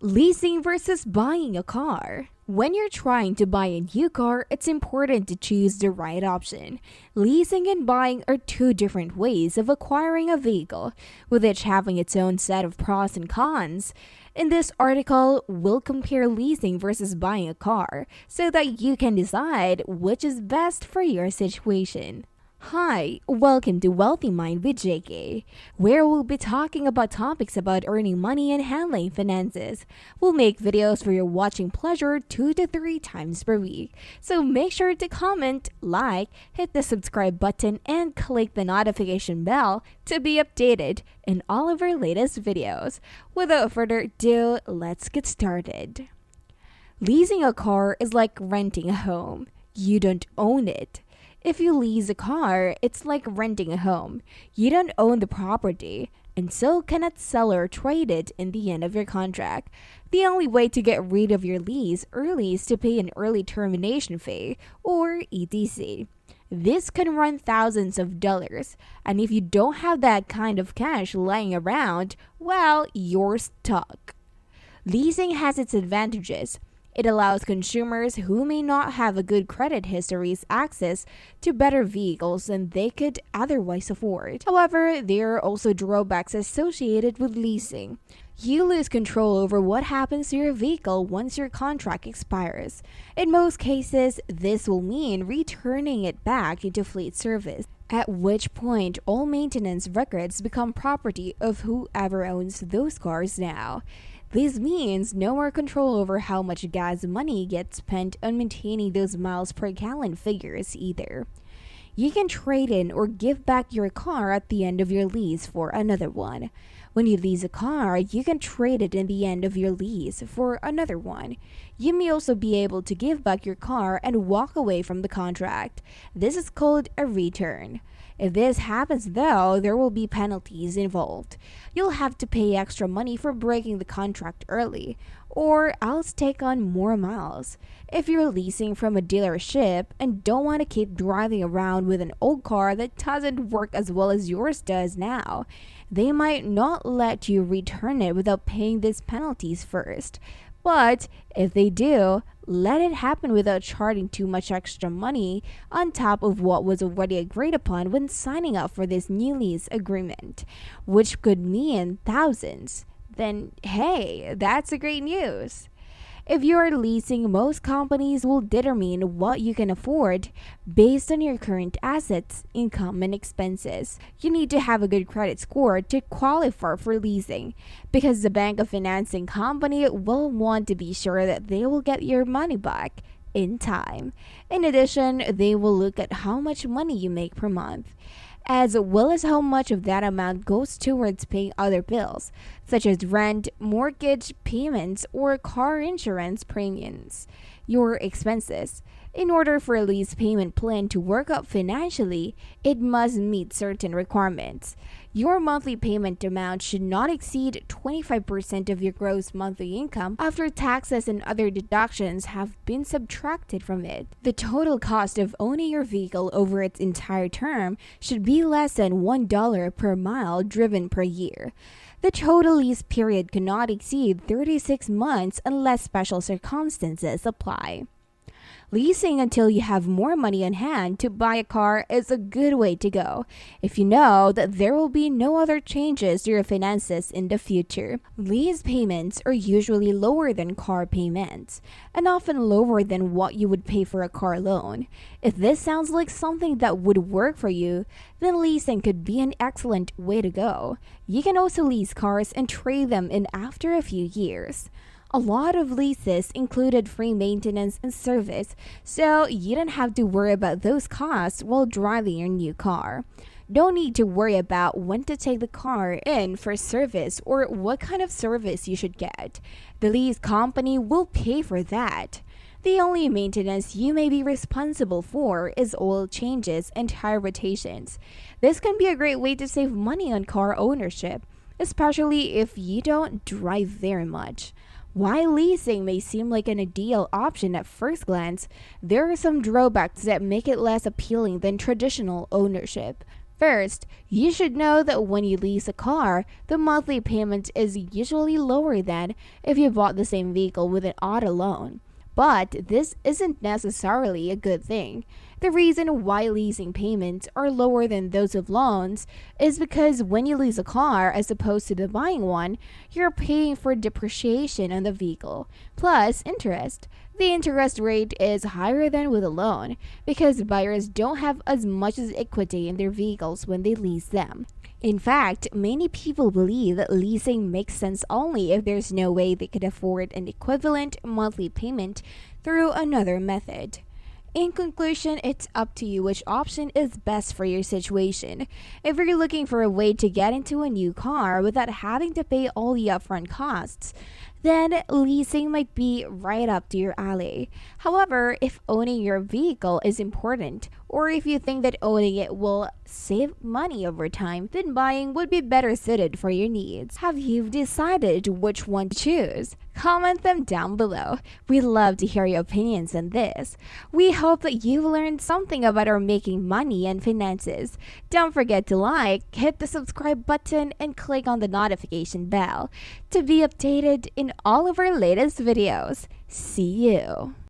Leasing versus buying a car. When you're trying to buy a new car, it's important to choose the right option. Leasing and buying are two different ways of acquiring a vehicle, with each having its own set of pros and cons. In this article, we'll compare leasing versus buying a car so that you can decide which is best for your situation. Hi, welcome to Wealthy Mind with JK, where we'll be talking about topics about earning money and handling finances. We'll make videos for your watching pleasure 2 to 3 times per week. So make sure to comment, like, hit the subscribe button, and click the notification bell to be updated in all of our latest videos. Without further ado, let's get started. Leasing a car is like renting a home. You don't own it. If you lease a car, it's like renting a home. You don't own the property, and so cannot sell or trade it in the end of your contract. The only way to get rid of your lease early is to pay an early termination fee, or ETC. This can run thousands of dollars, and if you don't have that kind of cash lying around, well, you're stuck. Leasing has its advantages. It allows consumers who may not have a good credit histories access to better vehicles than they could otherwise afford. However, there are also drawbacks associated with leasing. You lose control over what happens to your vehicle once your contract expires. In most cases, this will mean returning it back into fleet service, at which point all maintenance records become property of whoever owns those cars now. This means no more control over how much gas money gets spent on maintaining those miles per gallon figures either. You can trade in or give back your car at the end of your lease for another one. When you lease a car, you can trade it in the end of your lease for another one. You may also be able to give back your car and walk away from the contract. This is called a return. If this happens though, there will be penalties involved. You'll have to pay extra money for breaking the contract early, or else take on more miles. If you're leasing from a dealership and don't want to keep driving around with an old car that doesn't work as well as yours does now, they might not let you return it without paying these penalties first. But if they do, let it happen without charging too much extra money on top of what was already agreed upon when signing up for this new lease agreement, which could mean thousands. Then hey, that's a great news. If you are leasing, most companies will determine what you can afford based on your current assets, income, and expenses. You need to have a good credit score to qualify for leasing, because the bank or financing company will want to be sure that they will get your money back in time. In addition, they will look at how much money you make per month, as well as how much of that amount goes towards paying other bills, such as rent, mortgage payments, or car insurance premiums. Your expenses. In order for a lease payment plan to work out financially, it must meet certain requirements. Your monthly payment amount should not exceed 25% of your gross monthly income after taxes and other deductions have been subtracted from it. The total cost of owning your vehicle over its entire term should be less than $1 per mile driven per year. The total lease period cannot exceed 36 months unless special circumstances apply. Leasing until you have more money on hand to buy a car is a good way to go, if you know that there will be no other changes to your finances in the future. Lease payments are usually lower than car payments, and often lower than what you would pay for a car loan. If this sounds like something that would work for you, then leasing could be an excellent way to go. You can also lease cars and trade them in after a few years. A lot of leases included free maintenance and service, so you don't have to worry about those costs while driving your new car. Don't need to worry about when to take the car in for service or what kind of service you should get. The lease company will pay for that. The only maintenance you may be responsible for is oil changes and tire rotations. This can be a great way to save money on car ownership, especially if you don't drive very much. While leasing may seem like an ideal option at first glance, there are some drawbacks that make it less appealing than traditional ownership. First, you should know that when you lease a car, the monthly payment is usually lower than if you bought the same vehicle with an auto loan. But this isn't necessarily a good thing. The reason why leasing payments are lower than those of loans is because when you lease a car as opposed to the buying one, you're paying for depreciation on the vehicle, plus interest. The interest rate is higher than with a loan because buyers don't have as much as equity in their vehicles when they lease them. In fact, many people believe that leasing makes sense only if there's no way they could afford an equivalent monthly payment through another method. In conclusion, it's up to you which option is best for your situation. If you're looking for a way to get into a new car without having to pay all the upfront costs, then leasing might be right up to your alley. However, if owning your vehicle is important, or if you think that owning it will save money over time, then buying would be better suited for your needs. Have you decided which one to choose? Comment them down below. We'd love to hear your opinions on this. We hope that you've learned something about our making money and finances. Don't forget to like, hit the subscribe button, and click on the notification bell to be updated in all of our latest videos. See you!